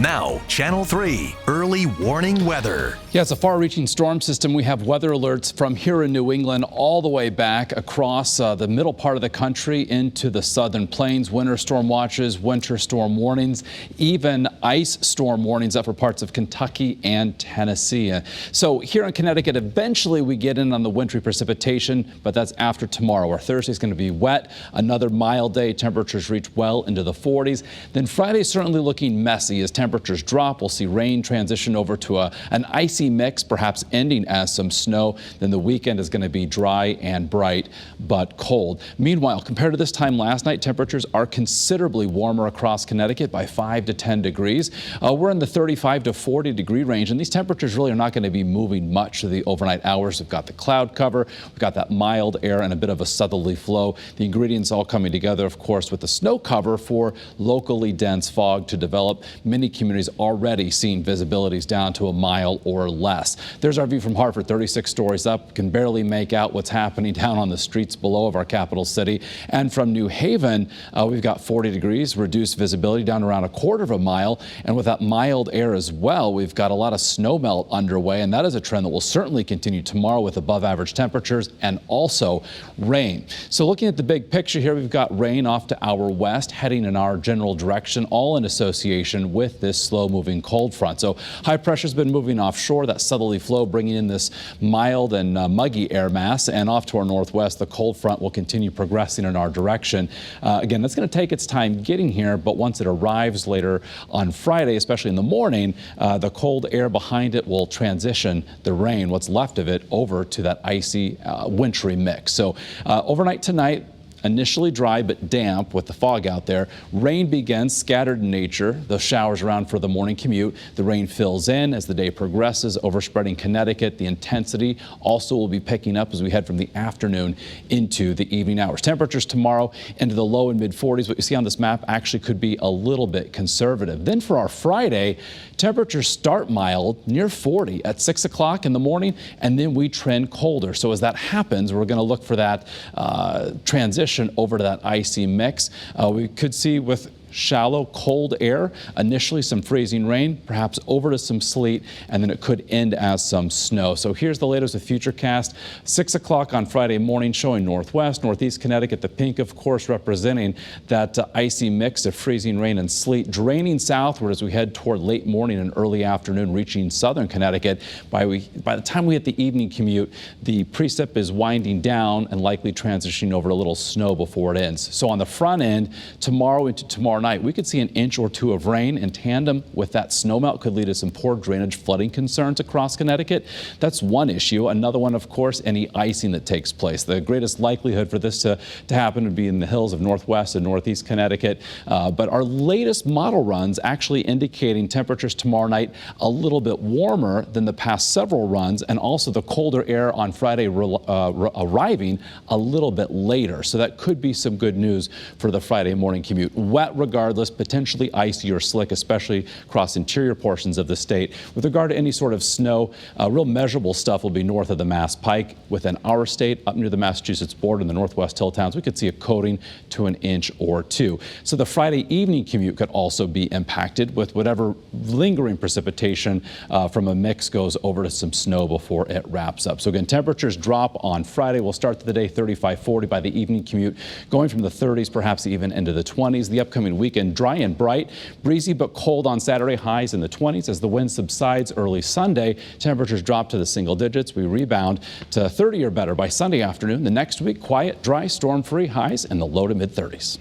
Now, Channel 3 early warning weather. Yeah, it's a far-reaching storm system. We have weather alerts from here in New England all the way back across the middle part of the country into the southern plains. Winter storm watches, winter storm warnings, even ice storm warnings up for parts of Kentucky and Tennessee. So here in Connecticut, eventually we get in on the wintry precipitation, but that's after tomorrow. Our Thursday is going to be wet. Another mild day. Temperatures reach well into the 40s. Then Friday is certainly looking messy as temperatures drop. We'll see rain transition over to an icy mix, perhaps ending as some snow. Then the weekend is going to be dry and bright, but cold. Meanwhile, compared to this time last night, temperatures are considerably warmer across Connecticut by 5 to 10 degrees. We're in the 35 to 40 degree range, and these temperatures really are not going to be moving much through the overnight hours. We've got the cloud cover, we've got that mild air and a bit of a southerly flow. The ingredients all coming together, of course, with the snow cover for locally dense fog to develop. Many communities already seeing visibilities down to a mile or less. There's our view from Hartford, 36 stories up. Can barely make out what's happening down on the streets below of our capital city. And from New Haven, we've got 40 degrees, reduced visibility down around a quarter of a mile. And with that mild air as well, we've got a lot of snow melt underway. And that is a trend that will certainly continue tomorrow with above average temperatures and also rain. So looking at the big picture here, we've got rain off to our west, heading in our general direction, all in association with this slow moving cold front. So high pressure has been moving offshore, that southerly flow bringing in this mild and muggy air mass, and off to our northwest, the cold front will continue progressing in our direction. Again, that's going to take its time getting here, but once it arrives later on Friday, especially in the morning, the cold air behind it will transition the rain, what's left of it, over to that icy, wintry mix. So overnight tonight, initially dry but damp with the fog out there. Rain begins scattered in nature. Those showers around for the morning commute. The rain fills in as the day progresses, overspreading Connecticut. The intensity also will be picking up as we head from the afternoon into the evening hours. Temperatures tomorrow into the low and mid 40s. What you see on this map actually could be a little bit conservative. Then for our Friday, temperatures start mild near 40 at 6 o'clock in the morning, and then we trend colder. So as that happens, we're going to look for that transition over to that icy mix. We could see with shallow cold air, initially some freezing rain, perhaps over to some sleet, and then it could end as some snow. So here's the latest with Futurecast. 6 o'clock on Friday morning showing northwest, northeast Connecticut, the pink of course representing that icy mix of freezing rain and sleet, draining southward as we head toward late morning and early afternoon, reaching southern Connecticut. By the time we hit the evening commute, the precip is winding down and likely transitioning over to a little snow before it ends. So on the front end, tomorrow into tomorrow night, we could see an inch or two of rain in tandem with that snowmelt. Could lead to some poor drainage flooding concerns across Connecticut. That's one issue. Another one, of course, any icing that takes place. The greatest likelihood for this to happen would be in the hills of northwest and northeast Connecticut. But our latest model runs actually indicating temperatures tomorrow night a little bit warmer than the past several runs, and also the colder air on Friday arriving a little bit later. So that could be some good news for the Friday morning commute. Wet regardless, potentially icy or slick, especially across interior portions of the state. With regard to any sort of snow, real measurable stuff will be north of the Mass Pike. Within our state, up near the Massachusetts border in the northwest hill towns, we could see a coating to an inch or two. So the Friday evening commute could also be impacted with whatever lingering precipitation from a mix goes over to some snow before it wraps up. So again, temperatures drop on Friday. We'll start the day 35-40 by the evening commute, going from the 30s, perhaps even into the 20s. The upcoming weekend, dry and bright, breezy but cold on Saturday, highs in the 20s. As the wind subsides early Sunday, temperatures drop to the single digits. We rebound to 30 or better by Sunday afternoon. The next week, quiet, dry, storm-free, highs in the low to mid 30s.